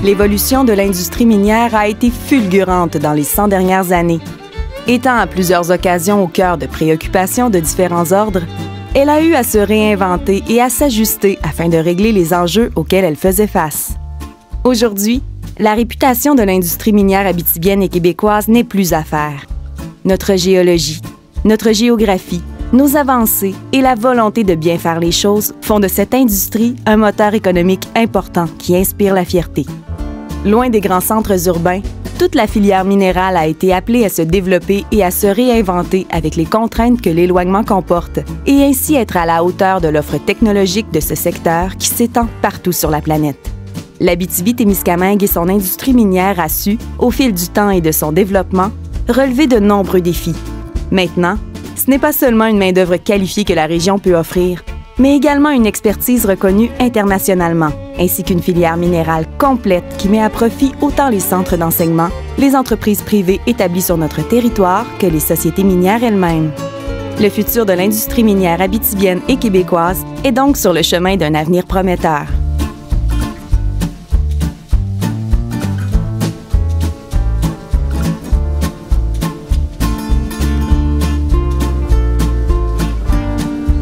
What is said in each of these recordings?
L'évolution de l'industrie minière a été fulgurante dans les 100 dernières années. Étant à plusieurs occasions au cœur de préoccupations de différents ordres, elle a eu à se réinventer et à s'ajuster afin de régler les enjeux auxquels elle faisait face. Aujourd'hui, la réputation de l'industrie minière abitibienne et québécoise n'est plus à faire. Notre géologie, notre géographie, nos avancées et la volonté de bien faire les choses font de cette industrie un moteur économique important qui inspire la fierté. Loin des grands centres urbains, toute la filière minérale a été appelée à se développer et à se réinventer avec les contraintes que l'éloignement comporte et ainsi être à la hauteur de l'offre technologique de ce secteur qui s'étend partout sur la planète. L'Abitibi-Témiscamingue et son industrie minière a su, au fil du temps et de son développement, relever de nombreux défis. Maintenant, ce n'est pas seulement une main-d'œuvre qualifiée que la région peut offrir, mais également une expertise reconnue internationalement, ainsi qu'une filière minérale complète qui met à profit autant les centres d'enseignement, les entreprises privées établies sur notre territoire que les sociétés minières elles-mêmes. Le futur de l'industrie minière abitibienne et québécoise est donc sur le chemin d'un avenir prometteur.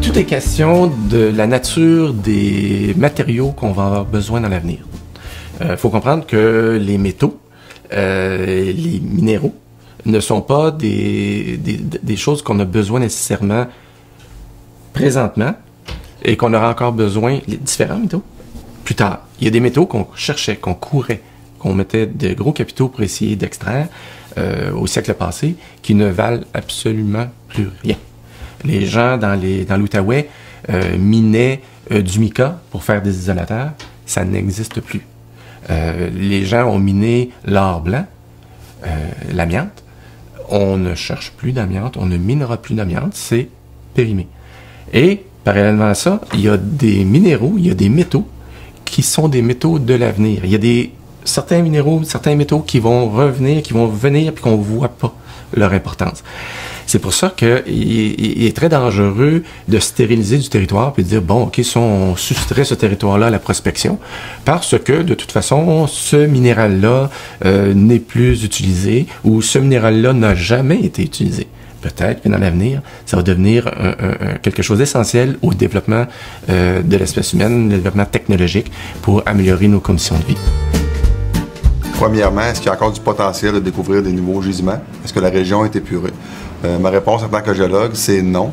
Tout est question de la nature des matériaux qu'on va avoir besoin dans l'avenir. Faut comprendre que les métaux, les minéraux, ne sont pas des choses qu'on a besoin nécessairement présentement et qu'on aura encore besoin, les différents métaux, plus tard. Il y a des métaux qu'on cherchait, qu'on courait, qu'on mettait de gros capitaux pour essayer d'extraire au siècle passé, qui ne valent absolument plus rien. Les gens dans l'Outaouais minaient du mica pour faire des isolateurs. Ça n'existe plus. Les gens ont miné l'or blanc, l'amiante. On ne cherche plus d'amiante, on ne minera plus d'amiante, c'est périmé. Et, parallèlement à ça, il y a des minéraux, il y a des métaux qui sont des métaux de l'avenir. Il y a certains minéraux, certains métaux qui vont revenir, qui vont venir, puis qu'on ne voit pas leur importance. C'est pour ça qu'il est très dangereux de stériliser du territoire puis de dire, bon, OK, si on soustrait ce territoire-là à la prospection, parce que, de toute façon, ce minéral-là n'est plus utilisé ou ce minéral-là n'a jamais été utilisé. Peut-être que dans l'avenir, ça va devenir quelque chose d'essentiel au développement de l'espèce humaine, le développement technologique pour améliorer nos conditions de vie. Premièrement, est-ce qu'il y a encore du potentiel de découvrir des nouveaux gisements? Est-ce que la région est épurée? Ma réponse en tant que géologue, c'est non.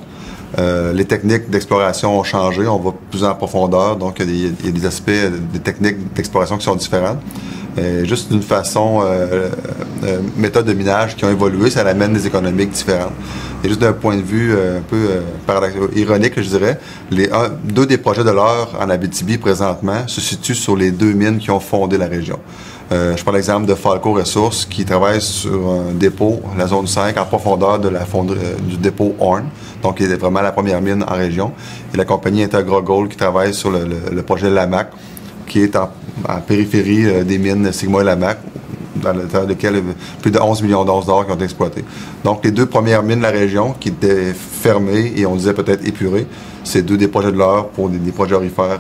Les techniques d'exploration ont changé, on va plus en profondeur, donc il y a des aspects, des techniques d'exploration qui sont différentes. Juste d'une façon, méthodes de minage qui ont évolué, ça amène des économiques différentes. Et juste d'un point de vue un peu ironique, je dirais, deux des projets de l'or en Abitibi présentement se situent sur les deux mines qui ont fondé la région. Je prends l'exemple de Falco Ressources qui travaille sur un dépôt, la zone 5, en profondeur de la fonderie, du dépôt Horn, donc qui est vraiment la première mine en région. Et la compagnie Integra Gold qui travaille sur le projet Lamaque, qui est en périphérie des mines Sigma et Lamaque, dans l'intérieur desquelles plus de 11 millions d'onces d'or qui ont été exploitées. Donc les deux premières mines de la région qui étaient fermées et on disait peut-être épurées, c'est deux des projets de l'or pour des projets aurifères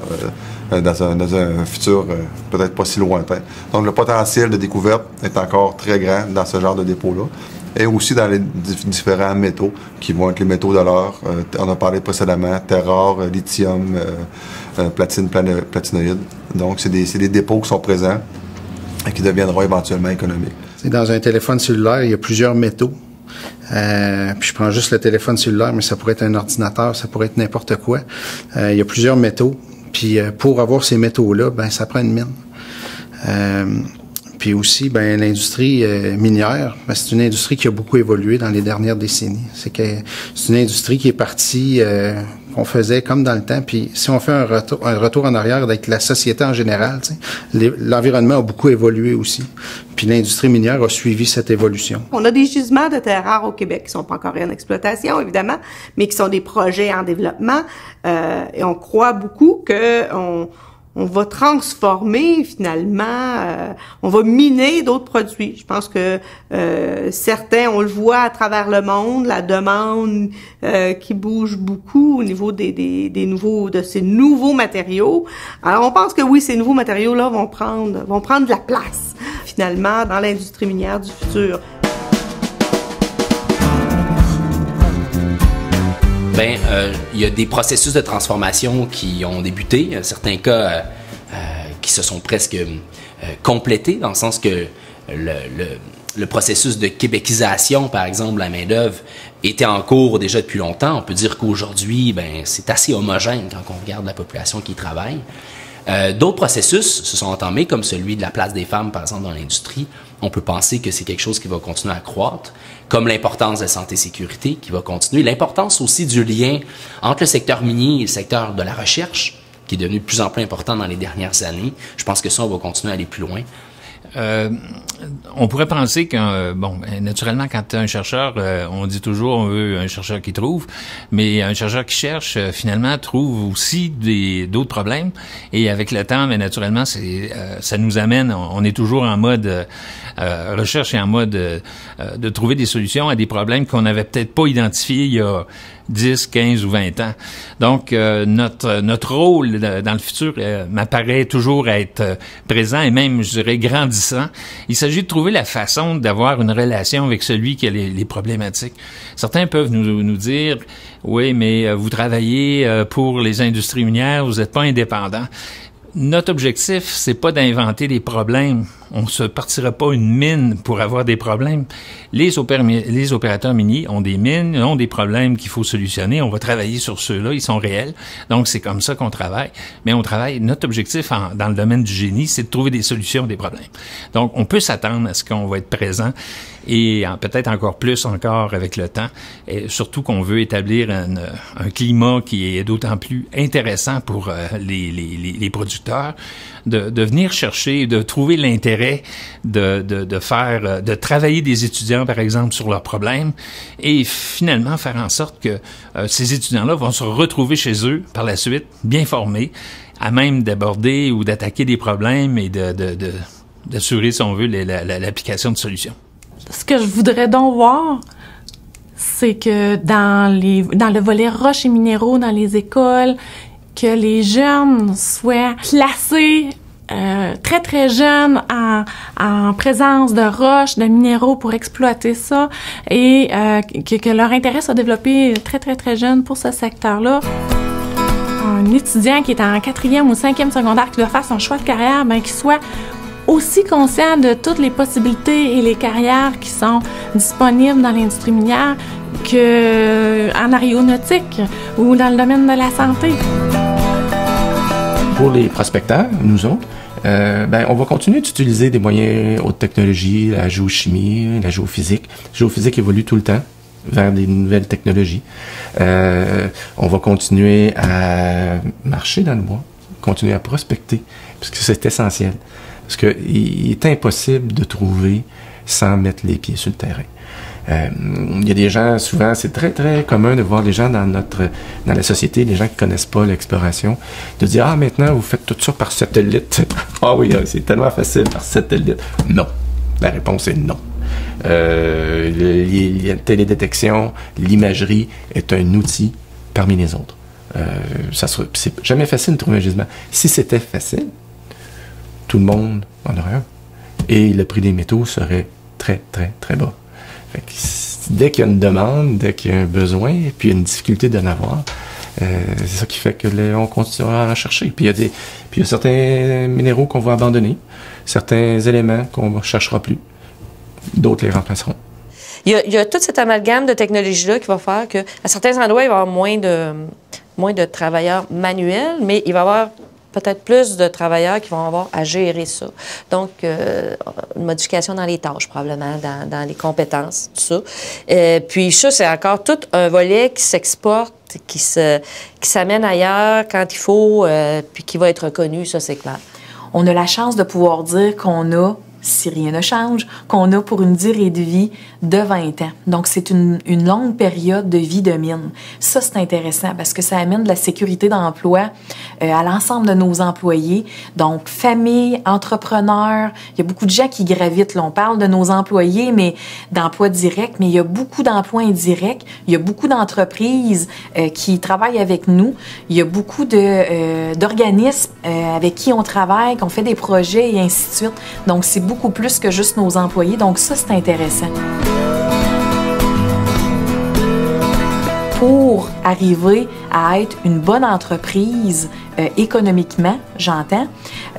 dans un futur peut-être pas si lointain. Donc le potentiel de découverte est encore très grand dans ce genre de dépôt-là. Et aussi dans les différents métaux qui vont être les métaux de l'or. On a parlé précédemment, terre rare, lithium, platine, platinoïde. Donc c'est des dépôts qui sont présents et qui deviendront éventuellement économiques. Dans un téléphone cellulaire, il y a plusieurs métaux. Puis je prends juste le téléphone cellulaire, mais ça pourrait être un ordinateur, ça pourrait être n'importe quoi. Il y a plusieurs métaux. Puis pour avoir ces métaux-là, ben ça prend une mine. Puis aussi, ben l'industrie minière, ben, c'est une industrie qui a beaucoup évolué dans les dernières décennies. C'est une industrie qui est partie, qu'on faisait comme dans le temps. Puis si on fait un retour en arrière avec la société en général, l'environnement a beaucoup évolué aussi. Puis l'industrie minière a suivi cette évolution. On a des gisements de terres rares au Québec qui sont pas encore en exploitation, évidemment, mais qui sont des projets en développement. Et on croit beaucoup que va transformer finalement, on va miner d'autres produits. Je pense que certains, on le voit à travers le monde, la demande qui bouge beaucoup au niveau de ces nouveaux matériaux. Alors on pense que oui, ces nouveaux matériaux-là vont prendre de la place finalement dans l'industrie minière du futur. Il y a des processus de transformation qui ont débuté, certains cas qui se sont presque complétés, dans le sens que le processus de québécisation, par exemple, de la main-d'œuvre, était en cours déjà depuis longtemps. On peut dire qu'aujourd'hui, c'est assez homogène quand on regarde la population qui y travaille. D'autres processus se sont entamés, comme celui de la place des femmes, par exemple, dans l'industrie. On peut penser que c'est quelque chose qui va continuer à croître, comme l'importance de la santé-sécurité qui va continuer, l'importance aussi du lien entre le secteur minier et le secteur de la recherche, qui est devenu de plus en plus important dans les dernières années. Je pense que ça, on va continuer à aller plus loin. On pourrait penser que, naturellement, quand tu es un chercheur, on dit toujours on veut un chercheur qui trouve, mais un chercheur qui cherche, finalement, trouve aussi d'autres problèmes. Et avec le temps, mais naturellement, ça nous amène, on est toujours en mode recherche et en mode de trouver des solutions à des problèmes qu'on n'avait peut-être pas identifiés il y a 10, 15 ou 20 ans. Donc, notre rôle dans le futur m'apparaît toujours être présent et même, je dirais, grandissant. Il s'agit de trouver la façon d'avoir une relation avec celui qui a les problématiques. Certains peuvent nous dire, oui, mais vous travaillez pour les industries minières, vous n'êtes pas indépendant. Notre objectif, c'est pas d'inventer des problèmes. On se partira pas une mine pour avoir des problèmes. Les opérateurs miniers ont des mines, ont des problèmes qu'il faut solutionner. On va travailler sur ceux-là, ils sont réels. Donc, c'est comme ça qu'on travaille. Mais on travaille, notre objectif dans le domaine du génie, c'est de trouver des solutions à des problèmes. Donc, on peut s'attendre à ce qu'on va être présent et peut-être encore plus encore avec le temps. Et surtout qu'on veut établir un climat qui est d'autant plus intéressant pour les producteurs de venir chercher, de trouver l'intérêt de travailler des étudiants, par exemple, sur leurs problèmes et finalement faire en sorte que ces étudiants-là vont se retrouver chez eux par la suite, bien formés, à même d'aborder ou d'attaquer des problèmes et d'assurer, si on veut, l'application de solutions. Ce que je voudrais donc voir, c'est que dans le volet roches et minéraux dans les écoles, que les jeunes soient placés très très jeunes en présence de roches, de minéraux pour exploiter ça et que leur intérêt soit développé très très très jeune pour ce secteur-là. Un étudiant qui est en 4e ou 5e secondaire qui doit faire son choix de carrière, qu'il soit aussi conscient de toutes les possibilités et les carrières qui sont disponibles dans l'industrie minière qu'en aéronautique ou dans le domaine de la santé. Pour les prospecteurs, nous autres, on va continuer d'utiliser des moyens haute technologie, la géochimie, la géophysique. La géophysique évolue tout le temps vers des nouvelles technologies. On va continuer à marcher dans le bois, continuer à prospecter, parce que c'est essentiel. Parce qu'il est impossible de trouver sans mettre les pieds sur le terrain. Il y a des gens, souvent, c'est très, très commun de voir les gens dans la société, les gens qui connaissent pas l'exploration, de dire « Ah, maintenant, vous faites tout ça par satellite. » Ah oui, c'est tellement facile par satellite. Non. La réponse est non. La télédétection, l'imagerie est un outil parmi les autres. C'est jamais facile de trouver un gisement. Si c'était facile, tout le monde en aurait un. Et le prix des métaux serait très, très, très bas. Fait que dès qu'il y a une demande, dès qu'il y a un besoin, et puis une difficulté d'en avoir, c'est ça qui fait que on continuera à en chercher. Puis il y a certains minéraux qu'on va abandonner, certains éléments qu'on ne cherchera plus, d'autres les remplaceront. Il y a tout cet amalgame de technologies-là qui va faire qu'à certains endroits, il va y avoir moins de travailleurs manuels, mais il va y avoir peut-être plus de travailleurs qui vont avoir à gérer ça. Donc, une modification dans les tâches, probablement, dans les compétences, tout ça. Puis ça, c'est encore tout un volet qui s'exporte, qui s'amène ailleurs quand il faut, puis qui va être reconnu, ça, c'est clair. On a la chance de pouvoir dire qu'on a, si rien ne change, qu'on a pour une durée de vie de 20 ans. Donc, c'est une longue période de vie de mine. Ça, c'est intéressant parce que ça amène de la sécurité d'emploi à l'ensemble de nos employés. Donc, famille, entrepreneurs, il y a beaucoup de gens qui gravitent. Là, on parle de nos employés, mais d'emplois directs, mais il y a beaucoup d'emplois indirects. Il y a beaucoup d'entreprises qui travaillent avec nous. Il y a beaucoup d'organismes avec qui on travaille, qu'on fait des projets et ainsi de suite. Donc, c'est beaucoup plus que juste nos employés. Donc, ça, c'est intéressant. Pour arriver à être une bonne entreprise économiquement, j'entends,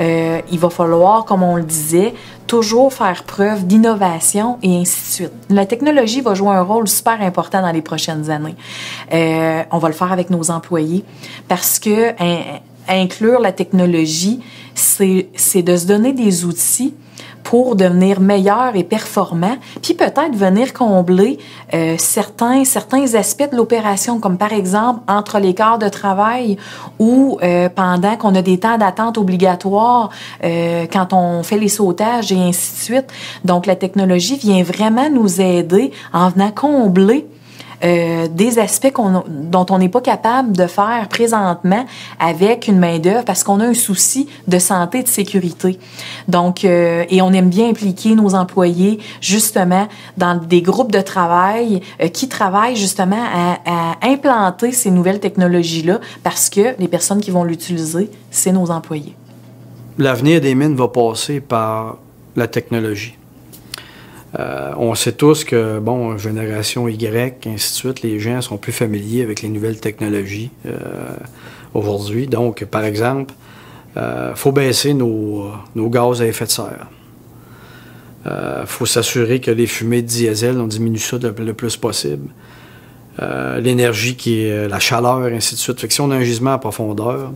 il va falloir, comme on le disait, toujours faire preuve d'innovation et ainsi de suite. La technologie va jouer un rôle super important dans les prochaines années. On va le faire avec nos employés parce que inclure la technologie, c'est de se donner des outils pour devenir meilleur et performant, puis peut-être venir combler certains aspects de l'opération, comme par exemple entre les quarts de travail ou pendant qu'on a des temps d'attente obligatoires quand on fait les sautages et ainsi de suite. Donc, la technologie vient vraiment nous aider en venant combler des aspects dont on n'est pas capable de faire présentement avec une main-d'œuvre parce qu'on a un souci de santé et de sécurité. Donc, et on aime bien impliquer nos employés justement dans des groupes de travail qui travaillent justement à implanter ces nouvelles technologies-là parce que les personnes qui vont l'utiliser, c'est nos employés. L'avenir des mines va passer par la technologie. On sait tous que, génération Y, ainsi de suite, les gens sont plus familiers avec les nouvelles technologies aujourd'hui. Donc, par exemple, faut baisser nos gaz à effet de serre. Faut s'assurer que les fumées de diesel, on diminue ça le plus possible. L'énergie qui est la chaleur, ainsi de suite. Fait que si on a un gisement à profondeur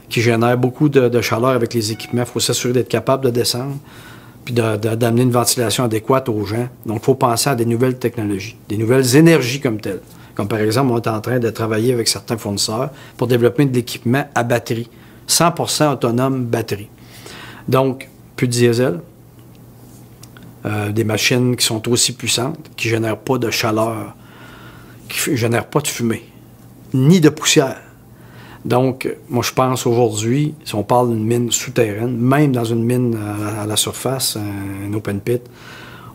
qui génère beaucoup de chaleur avec les équipements, il faut s'assurer d'être capable de descendre puis d'amener une ventilation adéquate aux gens. Donc, il faut penser à des nouvelles technologies, des nouvelles énergies comme telles. Comme par exemple, on est en train de travailler avec certains fournisseurs pour développer de l'équipement à batterie, 100% autonome batterie. Donc, plus de diesel, des machines qui sont aussi puissantes, qui ne génèrent pas de chaleur, qui ne génèrent pas de fumée, ni de poussière. Donc, moi, je pense aujourd'hui, si on parle d'une mine souterraine, même dans une mine à la surface, un open pit,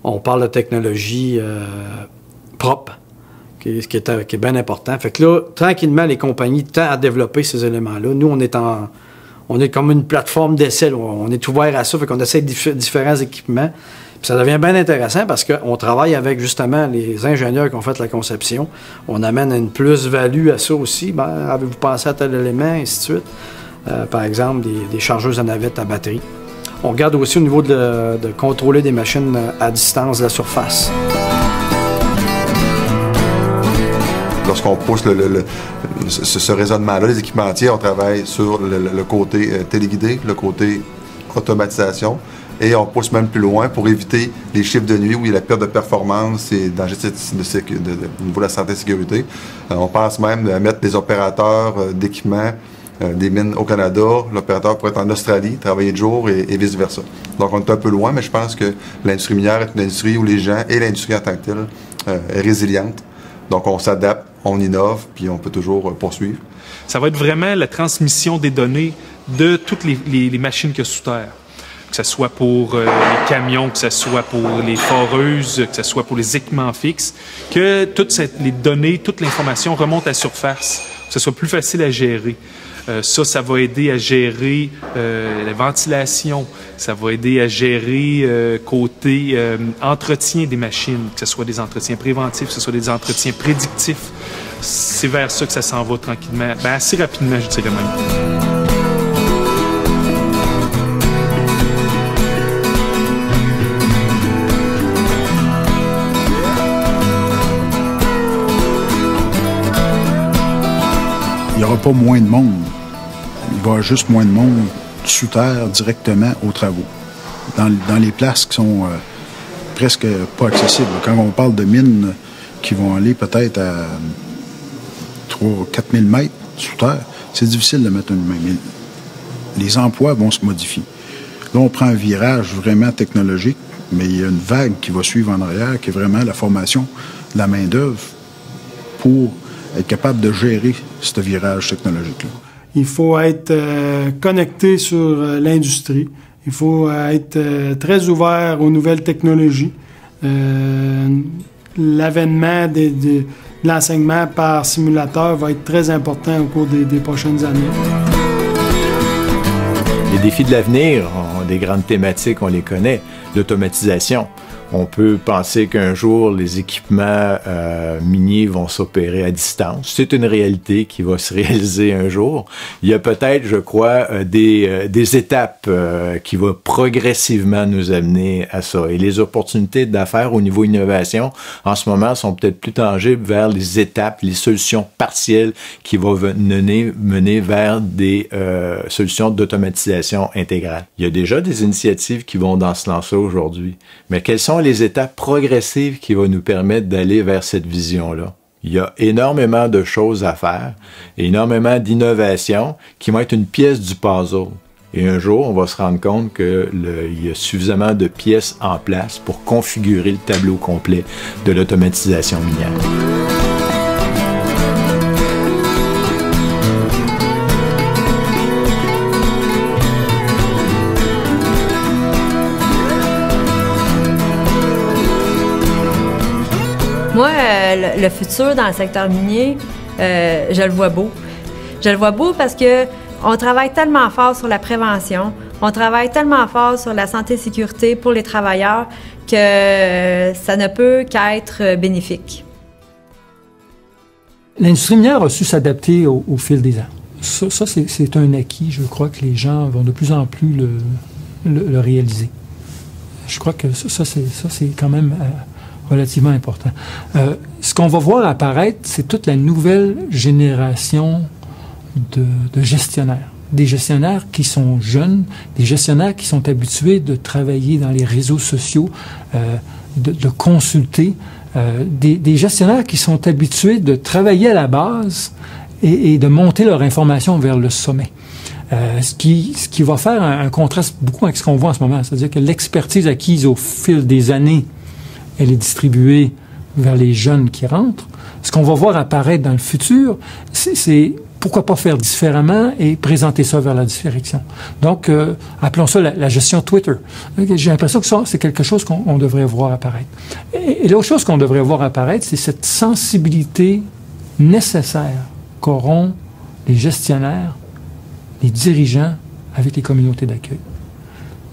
on parle de technologie propre, qui est bien important. Fait que là, tranquillement, les compagnies tendent à développer ces éléments-là. Nous, on est comme une plateforme d'essai. On est ouvert à ça, fait qu'on essaie différents équipements. Puis ça devient bien intéressant parce qu'on travaille avec justement les ingénieurs qui ont fait la conception. On amène une plus-value à ça aussi. Avez-vous pensé à tel élément, ainsi de suite. Par exemple, des chargeuses à navettes à batterie. On regarde aussi au niveau de contrôler des machines à distance de la surface. Lorsqu'on pousse ce raisonnement-là, les équipementiers, on travaille sur le côté téléguidé, le côté automatisation. Et on pousse même plus loin pour éviter les chiffres de nuit où il y a la perte de performance et danger au niveau de la santé et sécurité. On pense même à mettre des opérateurs d'équipement des mines au Canada. L'opérateur pourrait être en Australie, travailler de jour et vice-versa. Donc on est un peu loin, mais je pense que l'industrie minière est une industrie où les gens et l'industrie en tant que telle est résiliente. Donc on s'adapte, on innove, puis on peut toujours poursuivre. Ça va être vraiment la transmission des données de toutes les machines qu'il y a sous terre. Que ce soit pour les camions, que ce soit pour les foreuses, que ce soit pour les équipements fixes, que toutes les données, toute l'information remonte à la surface, que ce soit plus facile à gérer. Ça va aider à gérer la ventilation, ça va aider à gérer côté entretien des machines, que ce soit des entretiens préventifs, que ce soit des entretiens prédictifs. C'est vers ça que ça s'en va tranquillement, assez rapidement, je dirais même. Il n'y aura pas moins de monde. Il va y avoir juste moins de monde sous terre directement aux travaux. Dans les places qui sont presque pas accessibles. Quand on parle de mines qui vont aller peut-être à 3 000 4 000 mètres sous terre, c'est difficile de mettre une main. Mais les emplois vont se modifier. Là, on prend un virage vraiment technologique Mais il y a une vague qui va suivre en arrière, qui est vraiment la formation de la main-d'œuvre pour être capable de gérer ce virage technologique-là. Il faut être connecté sur l'industrie. Il faut être très ouvert aux nouvelles technologies. L'avènement de l'enseignement par simulateur va être très important au cours des prochaines années. Les défis de l'avenir ont des grandes thématiques, on les connaît. L'automatisation. On peut penser qu'un jour, les équipements miniers vont s'opérer à distance. C'est une réalité qui va se réaliser un jour. Il y a peut-être, je crois, des étapes qui vont progressivement nous amener à ça. Et les opportunités d'affaires au niveau innovation, en ce moment, sont peut-être plus tangibles vers les étapes, les solutions partielles qui vont mener vers des solutions d'automatisation intégrale. Il y a déjà des initiatives qui vont dans ce sens-là aujourd'hui. Mais quelles sont les étapes progressives qui vont nous permettre d'aller vers cette vision-là? Il y a énormément de choses à faire, énormément d'innovations qui vont être une pièce du puzzle. Et un jour, on va se rendre compte qu'il y a suffisamment de pièces en place pour configurer le tableau complet de l'automatisation minière. Moi, le futur dans le secteur minier, je le vois beau. Je le vois beau parce que on travaille tellement fort sur la prévention, on travaille tellement fort sur la santé et sécurité pour les travailleurs que ça ne peut qu'être bénéfique. L'industrie minière a su s'adapter au fil des ans. Ça c'est un acquis. Je crois que les gens vont de plus en plus le réaliser. Je crois que ça c'est quand même relativement important. Ce qu'on va voir apparaître, c'est toute la nouvelle génération de gestionnaires. Des gestionnaires qui sont jeunes, des gestionnaires qui sont habitués de travailler dans les réseaux sociaux, de consulter, des gestionnaires qui sont habitués de travailler à la base et de monter leur information vers le sommet. Ce qui va faire un contraste beaucoup avec ce qu'on voit en ce moment. C'est-à-dire que l'expertise acquise au fil des années, elle est distribuée vers les jeunes qui rentrent. Ce qu'on va voir apparaître dans le futur, c'est pourquoi pas faire différemment et présenter ça vers la direction. Donc, appelons ça la gestion Twitter. J'ai l'impression que ça, c'est quelque chose qu'on devrait voir apparaître. Et l'autre chose qu'on devrait voir apparaître, c'est cette sensibilité nécessaire qu'auront les gestionnaires, les dirigeants avec les communautés d'accueil.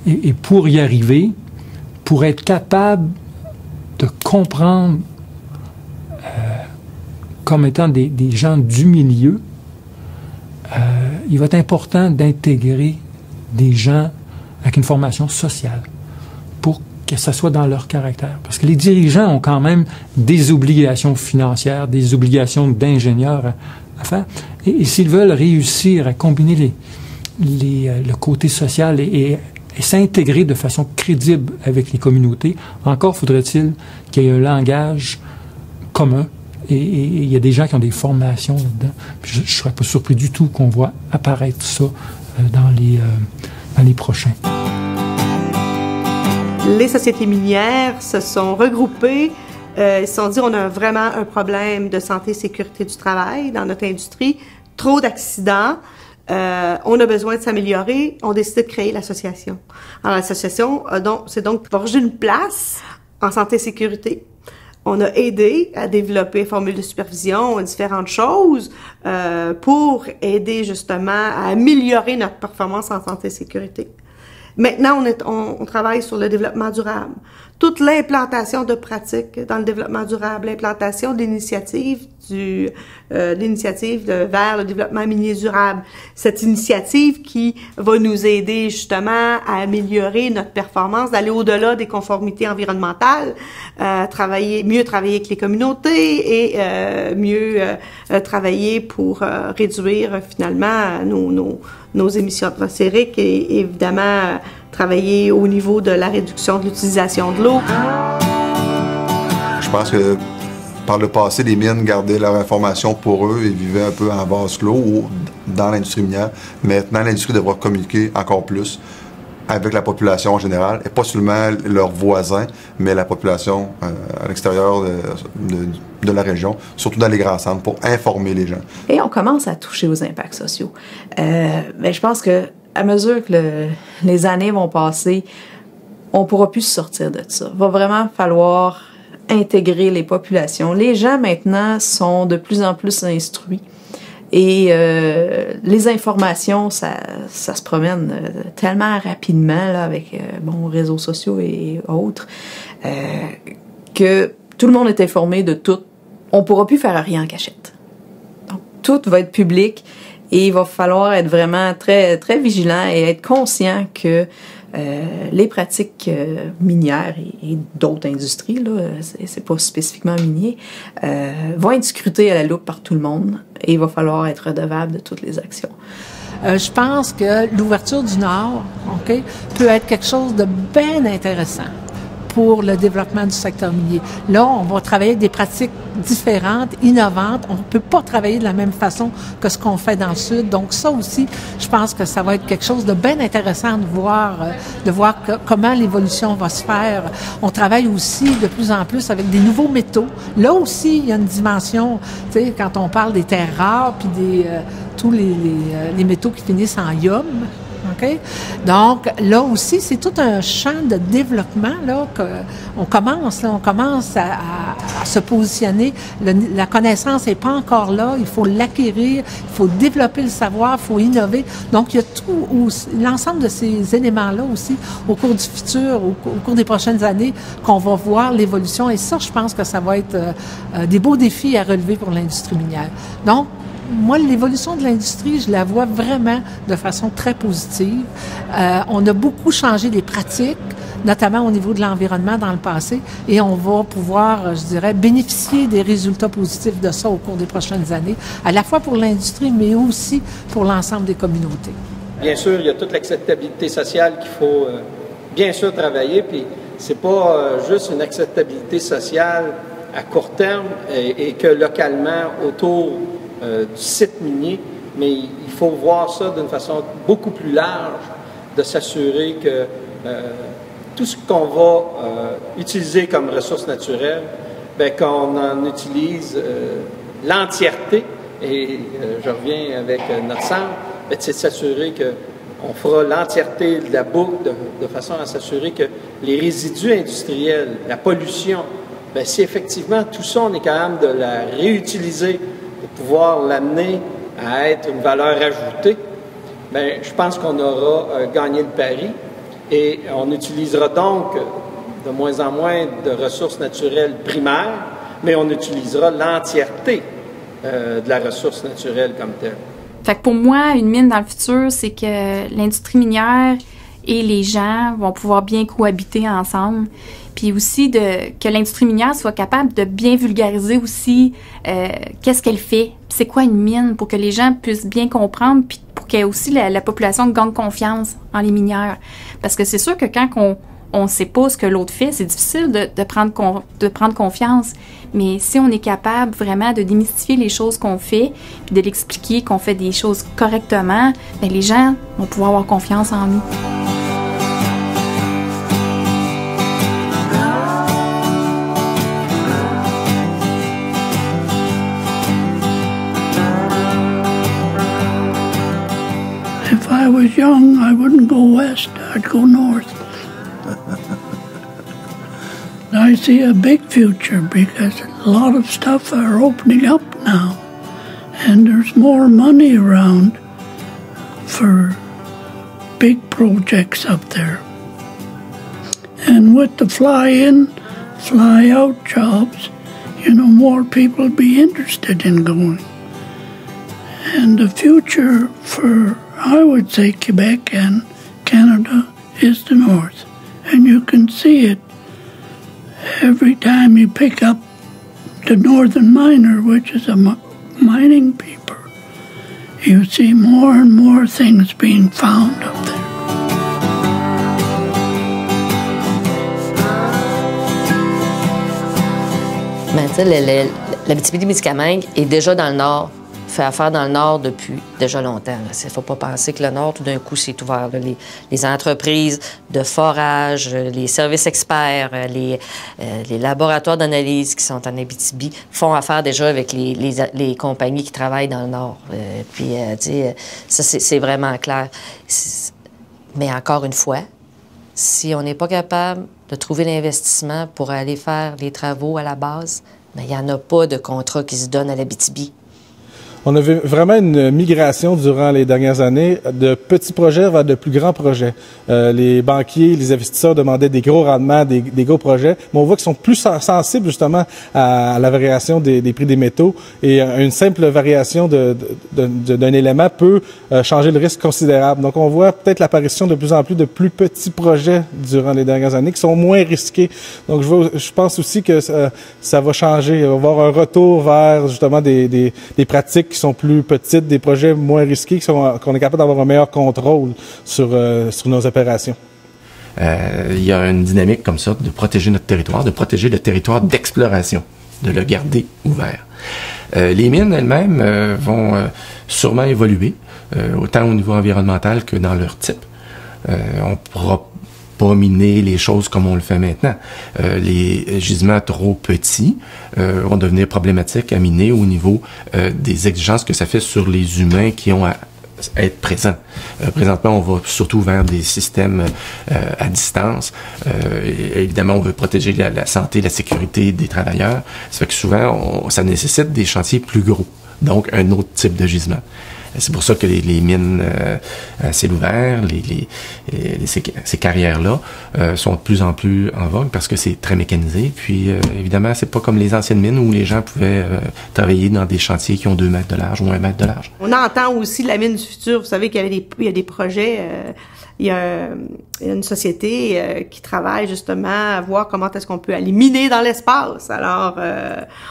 Et pour y arriver, pour être capable de comprendre comme étant des gens du milieu, il va être important d'intégrer des gens avec une formation sociale pour que ça soit dans leur caractère. Parce que les dirigeants ont quand même des obligations financières, des obligations d'ingénieurs à faire. Et s'ils veulent réussir à combiner le côté social et s'intégrer de façon crédible avec les communautés, encore faudrait-il qu'il y ait un langage commun. Et il y a des gens qui ont des formations là-dedans. Je ne serais pas surpris du tout qu'on voit apparaître ça dans les prochains. Les sociétés minières se sont regroupées. Ils se sont dit on a vraiment un problème de santé et sécurité du travail dans notre industrie. Trop d'accidents. On a besoin de s'améliorer. On décide de créer l'association. Alors l'association s'est donc forgé une place en santé et sécurité. On a aidé à développer une formule de supervision, différentes choses pour aider justement à améliorer notre performance en santé et sécurité. Maintenant, on travaille sur le développement durable. Toute l'implantation de pratiques dans le développement durable, l'implantation d'initiatives vers le développement minier durable. Cette initiative qui va nous aider justement à améliorer notre performance, d'aller au-delà des conformités environnementales, mieux travailler avec les communautés et mieux travailler pour réduire finalement nos émissions atmosphériques et évidemment travailler au niveau de la réduction de l'utilisation de l'eau. Je pense que par le passé, les mines gardaient leur information pour eux et vivaient un peu en vase clos ou dans l'industrie minière. Maintenant, l'industrie devra communiquer encore plus avec la population en général, et pas seulement leurs voisins, mais la population à l'extérieur de la région, surtout dans les grands centres, pour informer les gens. Et on commence à toucher aux impacts sociaux. Mais je pense que à mesure que les années vont passer, on pourra plus se sortir de ça. Il va vraiment falloir intégrer les populations. Les gens maintenant sont de plus en plus instruits. Et les informations, ça se promène tellement rapidement là, avec réseaux sociaux et autres, que tout le monde est informé de tout. On ne pourra plus faire rien en cachette. Donc, tout va être public et il va falloir être vraiment très, très vigilant et être conscient que les pratiques minières et d'autres industries, là, c'est pas spécifiquement minier, vont être scrutées à la loupe par tout le monde et il va falloir être redevable de toutes les actions. Je pense que l'ouverture du Nord, peut être quelque chose de bien intéressant pour le développement du secteur minier. Là, on va travailler avec des pratiques différentes, innovantes. On ne peut pas travailler de la même façon que ce qu'on fait dans le Sud. Donc ça aussi, je pense que ça va être quelque chose de bien intéressant de voir comment l'évolution va se faire. On travaille aussi de plus en plus avec des nouveaux métaux. Là aussi, il y a une dimension, tu sais, quand on parle des terres rares puis tous les métaux qui finissent en ium. Okay? Donc, là aussi, c'est tout un champ de développement là, qu'on commence à se positionner. La connaissance n'est pas encore là. Il faut l'acquérir, il faut développer le savoir, il faut innover. Donc, il y a l'ensemble de ces éléments-là aussi au cours du futur, au cours des prochaines années, qu'on va voir l'évolution. Et ça, je pense que ça va être des beaux défis à relever pour l'industrie minière. Donc, moi, l'évolution de l'industrie, je la vois vraiment de façon très positive. On a beaucoup changé les pratiques, notamment au niveau de l'environnement dans le passé, et on va pouvoir, je dirais, bénéficier des résultats positifs de ça au cours des prochaines années, à la fois pour l'industrie, mais aussi pour l'ensemble des communautés. Bien sûr, il y a toute l'acceptabilité sociale qu'il faut bien sûr travailler, puis c'est pas juste une acceptabilité sociale à court terme et que localement autour du site minier, mais il faut voir ça d'une façon beaucoup plus large, de s'assurer que tout ce qu'on va utiliser comme ressources naturelles, qu'on en utilise l'entièreté, et je reviens avec notre centre, c'est de s'assurer qu'on fera l'entièreté de la boucle de façon à s'assurer que les résidus industriels, la pollution, si effectivement tout ça, on est capable de la réutiliser pour pouvoir l'amener à être une valeur ajoutée, je pense qu'on aura gagné le pari et on utilisera donc de moins en moins de ressources naturelles primaires, mais on utilisera l'entièreté de la ressource naturelle comme telle. Fait que pour moi, une mine dans le futur, c'est que l'industrie minière et les gens vont pouvoir bien cohabiter ensemble. Puis aussi que l'industrie minière soit capable de bien vulgariser aussi qu'est-ce qu'elle fait, c'est quoi une mine, pour que les gens puissent bien comprendre, puis pour que aussi la population gagne confiance en les minières. Parce que c'est sûr que quand on ne sait pas ce que l'autre fait, c'est difficile de prendre confiance. Mais si on est capable vraiment de démystifier les choses qu'on fait, puis de l'expliquer qu'on fait des choses correctement, les gens vont pouvoir avoir confiance en nous. If I was young, I wouldn't go west, I'd go north. I see a big future because a lot of stuff are opening up now, and there's more money around for big projects up there. And with the fly-in, fly-out jobs, more people be interested in going. And the future for, I would say, Quebec and Canada is the north. And you can see it every time you pick up the Northern Miner, which is a mining paper. You see more and more things being found up there. La Abitibi-Témiscamingue est déjà dans le nord. fait affaire dans le Nord depuis déjà longtemps. Il ne faut pas penser que le Nord, tout d'un coup, s'est ouvert. Là. Les entreprises de forage, les services experts, les laboratoires d'analyse qui sont en Abitibi font affaire déjà avec les compagnies qui travaillent dans le Nord. Puis, tu sais, ça, c'est vraiment clair. Mais encore une fois, si on n'est pas capable de trouver l'investissement pour aller faire les travaux à la base, il n'y en a pas de contrat qui se donne à l'Abitibi. On a vu vraiment une migration durant les dernières années de petits projets vers de plus grands projets. Les banquiers, les investisseurs demandaient des gros rendements, des gros projets, mais on voit qu'ils sont plus sensibles justement à la variation des prix des métaux et une simple variation d'un élément peut changer le risque considérable. Donc on voit peut-être l'apparition de plus en plus de plus petits projets durant les dernières années qui sont moins risqués. Donc je pense aussi que ça va changer. Il va y avoir un retour vers justement des pratiques qui sont plus petites, des projets moins risqués, qu'on est capable d'avoir un meilleur contrôle sur nos opérations. Il y a une dynamique comme ça de protéger notre territoire, de protéger le territoire d'exploration, de le garder ouvert. Les mines elles-mêmes vont sûrement évoluer, autant au niveau environnemental que dans leur type. On pourra pas miner les choses comme on le fait maintenant. Les gisements trop petits vont devenir problématiques à miner au niveau des exigences que ça fait sur les humains qui ont à être présents. Présentement, on va surtout vers des systèmes à distance. Évidemment, on veut protéger la santé, la sécurité des travailleurs. Ça fait que souvent, ça nécessite des chantiers plus gros, donc un autre type de gisement. C'est pour ça que les mines à ciel ouvert, ces carrières-là sont de plus en plus en vogue parce que c'est très mécanisé. Puis évidemment, c'est pas comme les anciennes mines où les gens pouvaient travailler dans des chantiers qui ont 2 mètres de large ou 1 mètre de large. On entend aussi la mine du futur. Vous savez qu'il y a des projets. Il y a une société qui travaille justement à voir comment est-ce qu'on peut aller miner dans l'espace. Alors,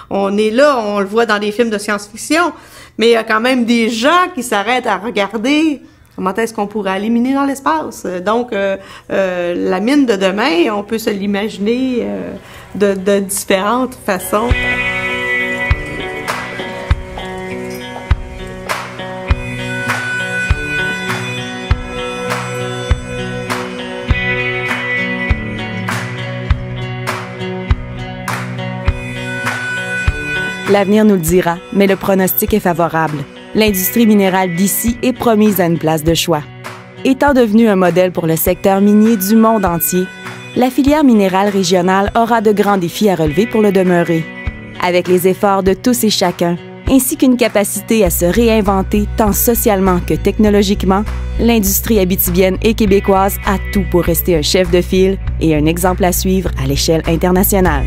on est là, on le voit dans des films de science-fiction, mais il y a quand même des gens qui s'arrêtent à regarder comment est-ce qu'on pourrait aller miner dans l'espace. Donc, la mine de demain, on peut se l'imaginer de différentes façons. L'avenir nous le dira, mais le pronostic est favorable. L'industrie minérale d'ici est promise à une place de choix. Étant devenue un modèle pour le secteur minier du monde entier, la filière minérale régionale aura de grands défis à relever pour le demeurer. Avec les efforts de tous et chacun, ainsi qu'une capacité à se réinventer tant socialement que technologiquement, l'industrie abitibienne et québécoise a tout pour rester un chef de file et un exemple à suivre à l'échelle internationale.